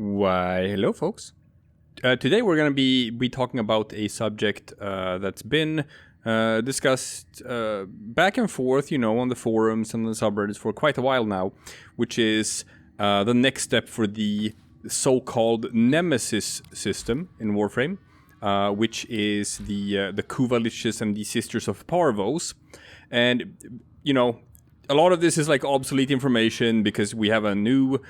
Why, hello folks. Today we're going to be talking about a subject that's been discussed back and forth, on the forums and the subreddits for quite a while now, which is the next step for the so-called nemesis system in Warframe, which is the Kuva Liches and the Sisters of Parvos. And, a lot of this is like obsolete information because we have a new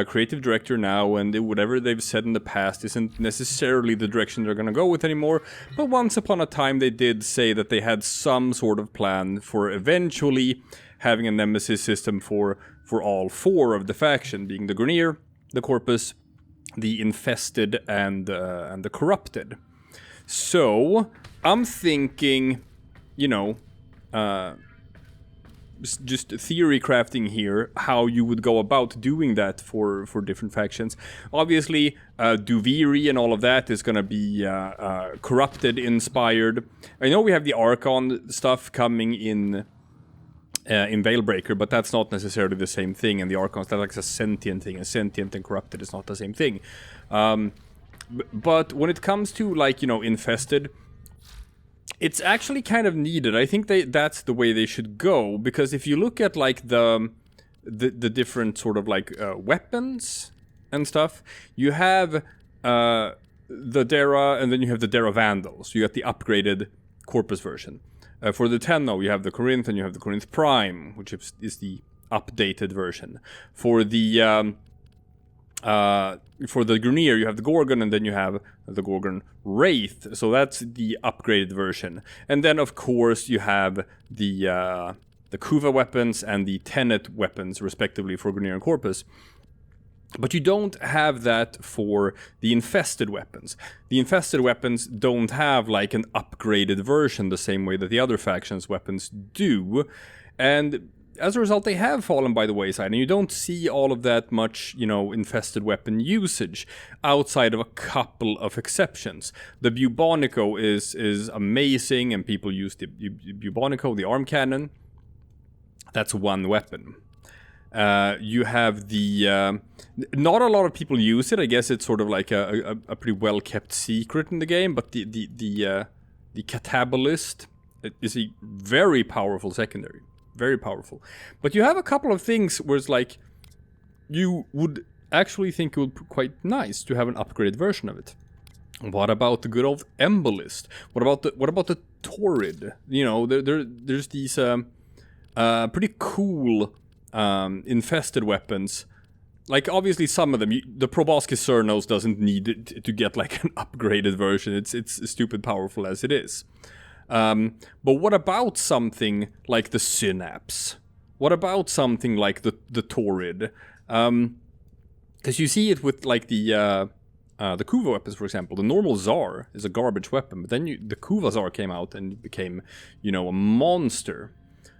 creative director now, and whatever they've said in the past isn't necessarily the direction they're going to go with anymore. But once upon a time they did say that they had some sort of plan for eventually having a nemesis system for all four of the faction, being the Grineer, the Corpus, the Infested, and the Corrupted. So I'm thinking, just theory crafting here, how you would go about doing that for different factions. Obviously, Duviri and all of that is going to be Corrupted inspired. I know we have the Archon stuff coming in Veilbreaker, but that's not necessarily the same thing, and the Archon's that's like a sentient thing, and sentient and Corrupted is not the same thing. But when it comes to, Infested, it's actually kind of needed. I think that's the way they should go, because if you look at the different sort of weapons and stuff, you have the Dera, and then you have the Dera Vandals. You got the upgraded Corpus version. For the Tenno, you have the Corinth, and you have the Corinth Prime, which is the updated version. For the Grineer, you have the Gorgon, and then you have the Gorgon Wraith. So that's the upgraded version. And then, of course, you have the Kuva weapons and the Tenet weapons, respectively, for Grineer and Corpus. But you don't have that for the Infested weapons. The Infested weapons don't have, an upgraded version the same way that the other factions' weapons do. And as a result, they have fallen by the wayside, and you don't see all of that much, infested weapon usage, outside of a couple of exceptions. The Bubonico is amazing, and people use the Bubonico, the arm cannon. That's one weapon. You have the... not a lot of people use it. I guess it's sort of like a pretty well-kept secret in the game, but the Catabolist is a very powerful secondary. Very powerful. But you have a couple of things where it's you would actually think it would be quite nice to have an upgraded version of it. What about the good old Embolist? What about the Torrid? There's these pretty cool infested weapons. Obviously some of them, the Proboscis Cernos doesn't need to get an upgraded version. It's stupid powerful as it is. But what about something like the Synapse? What about something like the Torrid? Because you see it with the Kuva weapons, for example. The normal Tsar is a garbage weapon, but then the Kuva Tsar came out and it became, a monster.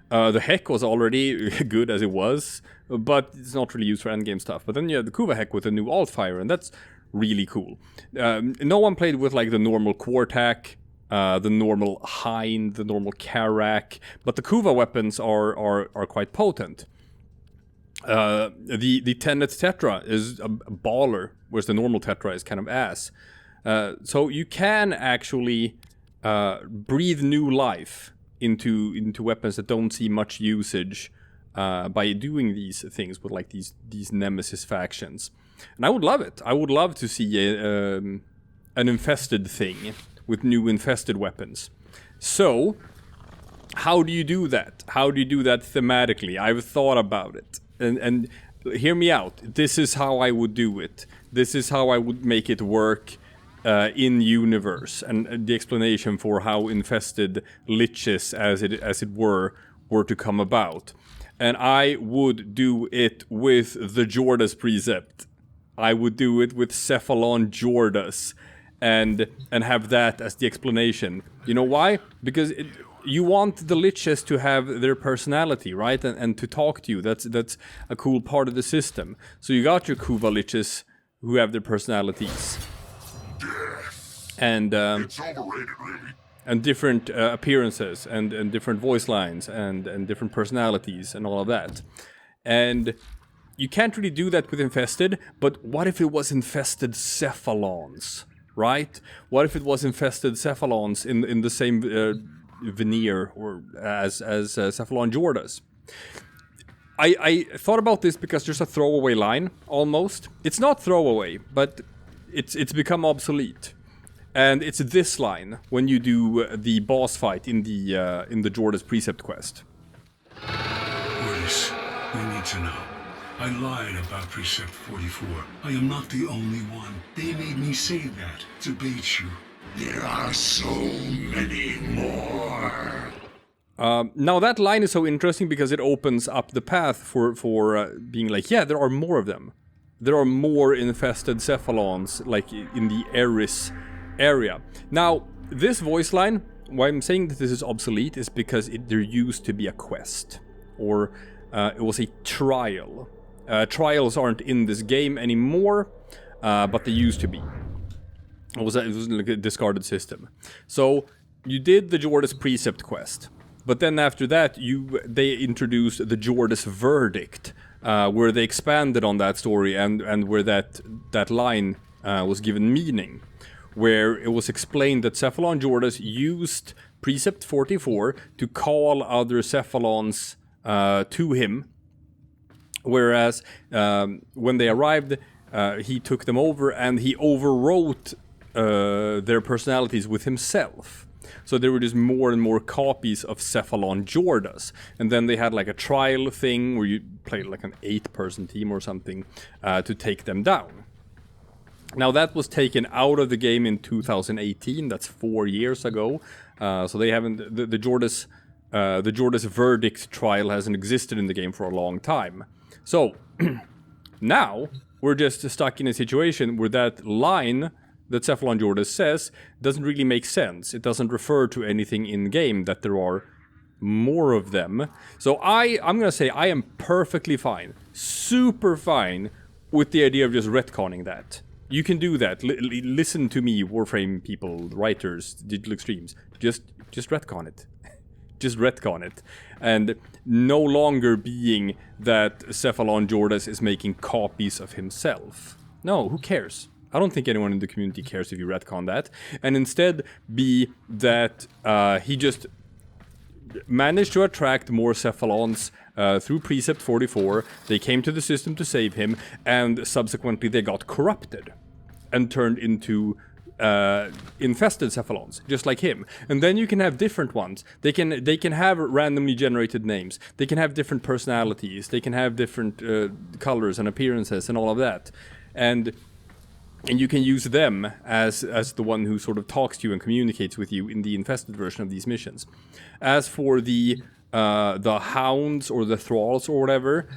The Heck was already good as it was, but it's not really used for endgame stuff. But then you have the Kuva Heck with a new alt-fire, and that's really cool. No one played with the normal Quartak, the normal Hind, the normal Karak, but the Kuva weapons are quite potent. The Tenet Tetra is a baller, whereas the normal Tetra is kind of ass. So you can actually breathe new life into weapons that don't see much usage by doing these things with these nemesis factions. And I would love it. I would love to see an infested thing with new infested weapons. So, how do you do that? How do you do that thematically? I've thought about it. And hear me out. This is how I would do it. This is how I would make it work in universe. And the explanation for how infested liches, as it were to come about. And I would do it with the Jordas precept. I would do it with Cephalon Jordas. And have that as the explanation. You know why? Because you want the liches to have their personality, right? And to talk to you. That's a cool part of the system. So you got your Kuva liches who have their personalities. And it's overrated, really. And different appearances and different voice lines and different personalities and all of that. And you can't really do that with infested, but what if it was infested cephalons, right? What if it was infested cephalons in the same veneer or as cephalon Jordas? I thought about this because there's a throwaway line, almost. It's not throwaway, but it's become obsolete. And it's this line when you do the boss fight in the Jordas Precept quest. Jordas, you need to know. I lied about Precept 44. I am not the only one. They made me say that to bait you. There are so many more. Now that line is so interesting because it opens up the path for being like, yeah, there are more of them. There are more infested cephalons, like in the Eris area. Now, this voice line, why I'm saying that this is obsolete is because there used to be a quest. Or it was a trial. Trials aren't in this game anymore, but they used to be. It was like a discarded system. So, you did the Jordas Precept quest. But then after that, they introduced the Jordas Verdict, where they expanded on that story and where that line was given meaning. Where it was explained that Cephalon Jordas used Precept 44 to call other Cephalons to him. Whereas when they arrived, he took them over and he overwrote their personalities with himself. So there were just more and more copies of Cephalon Jordas. And then they had like a trial thing where you played like an 8-person team or something to take them down. Now that was taken out of the game in 2018, that's 4 years ago. So they haven't, the Jordas Verdict trial hasn't existed in the game for a long time. So, now, we're just stuck in a situation where that line that Cephalon Jordas says doesn't really make sense. It doesn't refer to anything in-game that there are more of them. So I'm gonna say I am perfectly fine, super fine, with the idea of just retconning that. You can do that. Listen to me, Warframe people, writers, Digital Extremes. Just retcon it. Just retcon it. And no longer being that Cephalon Jordas is making copies of himself. No, who cares? I don't think anyone in the community cares if you retcon that. And instead be that he just managed to attract more Cephalons through Precept 44. They came to the system to save him, and subsequently they got corrupted and turned into infested Cephalons, just like him. And then you can have different ones. They can have randomly generated names. They can have different personalities. They can have different colors and appearances and all of that. And you can use them as the one who sort of talks to you and communicates with you in the infested version of these missions. As for the hounds or the thralls or whatever,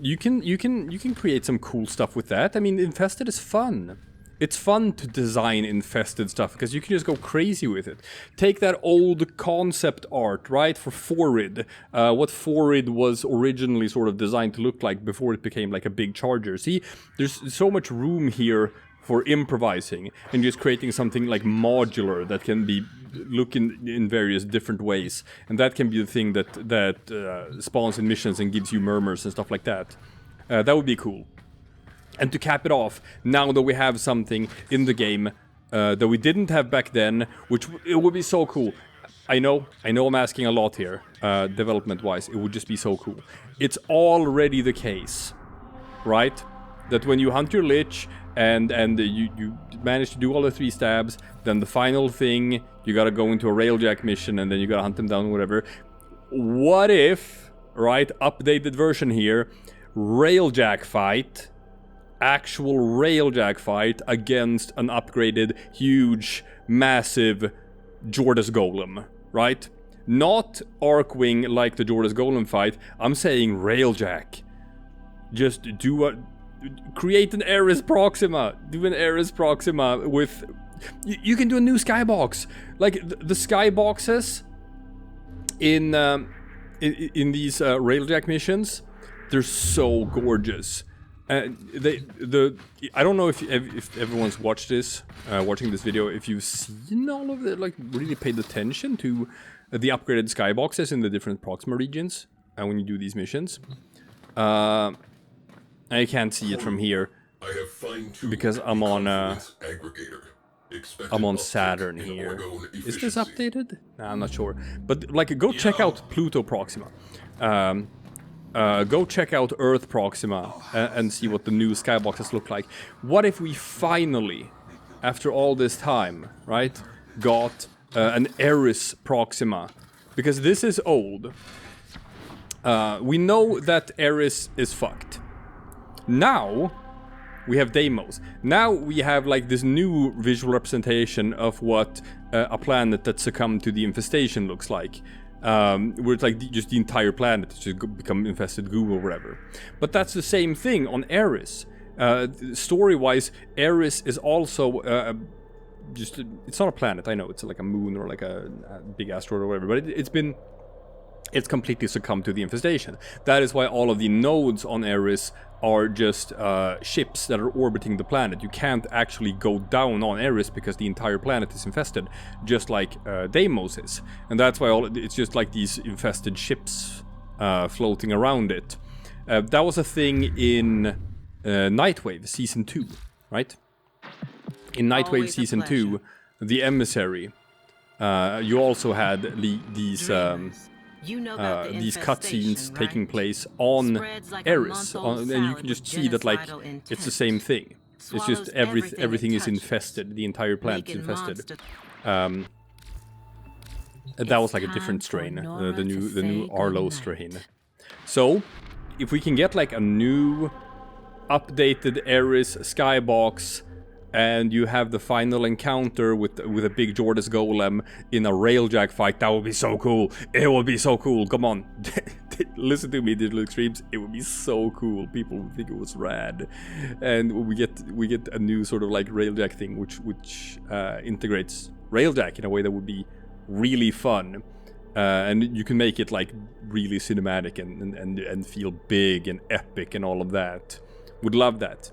you can create some cool stuff with that. I mean, infested is fun. It's fun to design infested stuff because you can just go crazy with it. Take that old concept art, right, for Forid. What Forid was originally sort of designed to look like before it became like a big charger. See, there's so much room here for improvising and just creating something like modular that can be look in various different ways. And that can be the thing that spawns in missions and gives you murmurs and stuff like that. That would be cool. And to cap it off, now that we have something in the game that we didn't have back then, which it would be so cool. I know I'm asking a lot here, development-wise. It would just be so cool. It's already the case, right? That when you hunt your Lich and you manage to do all the 3 stabs, then the final thing, you gotta go into a Railjack mission and then you gotta hunt them down, whatever. What if, right, updated version here, Railjack fight, actual Railjack fight against an upgraded, huge, massive Jordas Golem, right? Not Arcwing like the Jordas Golem fight, I'm saying Railjack. Just create an Eris Proxima. Do an Eris Proxima with... You can do a new skybox. Like, the skyboxes in these Railjack missions, they're so gorgeous. I don't know if everyone's watched this, watching this video, if you've seen all of it, like really paid attention to the upgraded skyboxes in the different Proxima regions when you do these missions. I can't see it from here I have fine-tuned because I'm the on confluence aggregator. Expected I'm on uptick Saturn in here. orgone Is this efficiency. updated? Nah, I'm not sure. But like, go check out Pluto Proxima. Go check out Earth Proxima and see what the new skyboxes look like. What if we finally, after all this time, right, got an Eris Proxima? Because this is old. We know that Eris is fucked. Now we have Deimos. Now we have like this new visual representation of what a planet that succumbed to the infestation looks like. Where it's like just the entire planet has just become infested goo or whatever. But that's the same thing on Eris. Story-wise, Eris is also it's not a planet, I know, it's like a moon or like a big asteroid or whatever, but it's completely succumbed to the infestation. That is why all of the nodes on Eris are just ships that are orbiting the planet. You can't actually go down on Eris because the entire planet is infested, just like Deimos is. And that's why it's just like these infested ships floating around it. That was a thing in Nightwave Season 2, right? In Nightwave Season 2, the Emissary, you also had these cutscenes taking place on Eris, and you can just see that like it's the same thing. It's just everything is infested. The entire planet is infested. That was like a different strain, the new Arlo strain. So, if we can get like a new, updated Eris skybox, and you have the final encounter with a big Jordas Golem in a Railjack fight, that would be so cool. It would be so cool. Come on, listen to me, Digital Extremes. It would be so cool. People would think it was rad, and we get a new sort of like Railjack thing, which integrates Railjack in a way that would be really fun, and you can make it like really cinematic and feel big and epic and all of that. Would love that.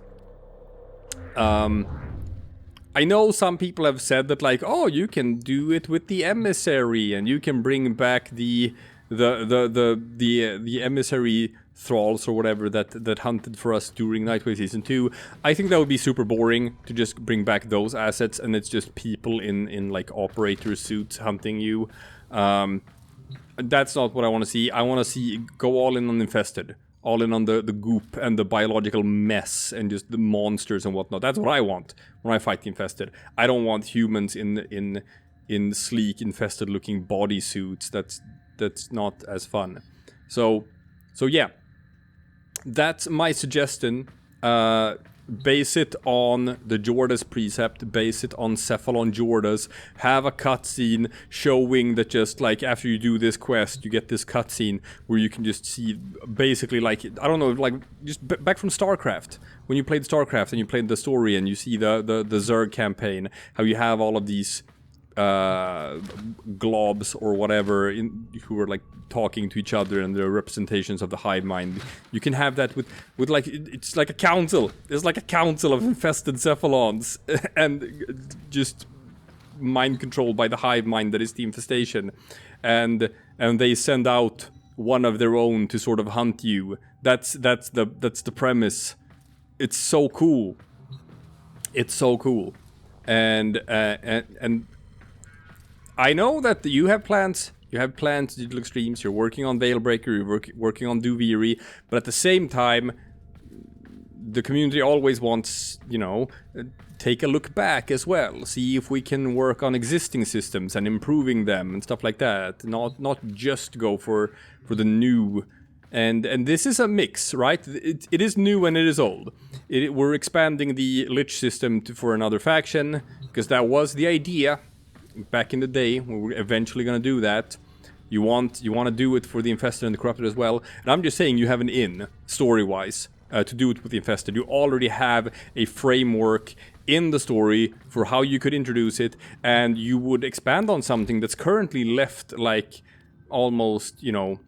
I know some people have said that like, oh, you can do it with the Emissary and you can bring back the Emissary thralls or whatever that hunted for us during Nightwave Season 2. I think that would be super boring to just bring back those assets and it's just people in like operator suits hunting you. That's not what I want to see. I want to see go all in on Infested. All in on the goop and the biological mess and just the monsters and whatnot. That's what I want when I fight the Infested. I don't want humans in sleek, infested-looking bodysuits. That's not as fun. So yeah, that's my suggestion. Base it on the Jordas precept, base it on Cephalon Jordas, have a cutscene showing that just like after you do this quest, you get this cutscene where you can just see basically like, I don't know, like just back from StarCraft, when you played StarCraft and you played the story and you see the Zerg campaign, how you have all of these globs or whatever who are like talking to each other and they're representations of the hive mind. You can have that with like it's like a council. There's like a council of infested cephalons and just mind controlled by the hive mind that is the infestation, and they send out one of their own to sort of hunt you. That's the premise. It's so cool. It's so cool, and I know that you have plans. You have plans, Digital Extremes. You're working on Veilbreaker. You're working on Duviri. But at the same time, the community always wants, you know, take a look back as well. See if we can work on existing systems and improving them and stuff like that. Not just go for the new. And this is a mix, right? It is new and it is old. We're expanding the Lich system for another faction because that was the idea. Back in the day, we're eventually gonna do that. You want to do it for the Infested and the Corrupted as well. And I'm just saying you have an in, story-wise, to do it with the Infested. You already have a framework in the story for how you could introduce it, and you would expand on something that's currently left like almost, you know,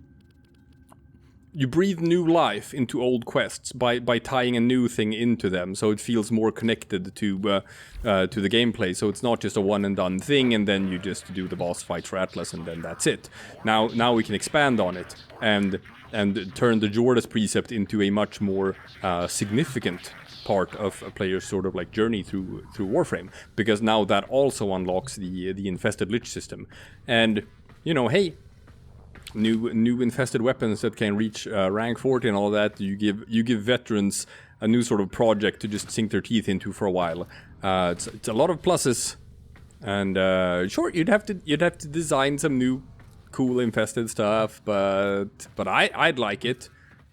you breathe new life into old quests by tying a new thing into them, so it feels more connected to the gameplay. So it's not just a one and done thing, and then you just do the boss fight for Atlas, and then that's it. Now we can expand on it and and turn the Jordas precept into a much more significant part of a player's sort of like journey through Warframe, because now that also unlocks the infested lich system, and you know, hey, new infested weapons that can reach rank 40 and all that. You give veterans a new sort of project to just sink their teeth into for a while. It's a lot of pluses, and sure, you'd have to design some new cool infested stuff, but I'd like it.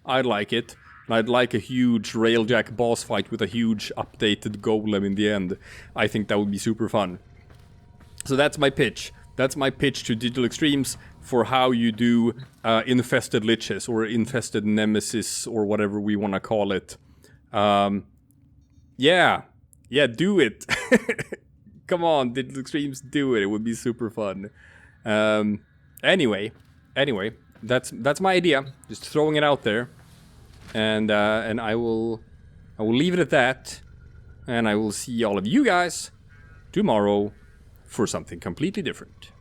I'd like it. And I'd like a huge Railjack boss fight with a huge updated Golem in the end. I think that would be super fun. So that's my pitch. That's my pitch to Digital Extremes for how you do infested liches or infested nemesis or whatever we want to call it. Yeah, do it. Come on, Digital Extremes, do it. It would be super fun. Anyway, that's my idea. Just throwing it out there, and I will leave it at that, and I will see all of you guys tomorrow for something completely different.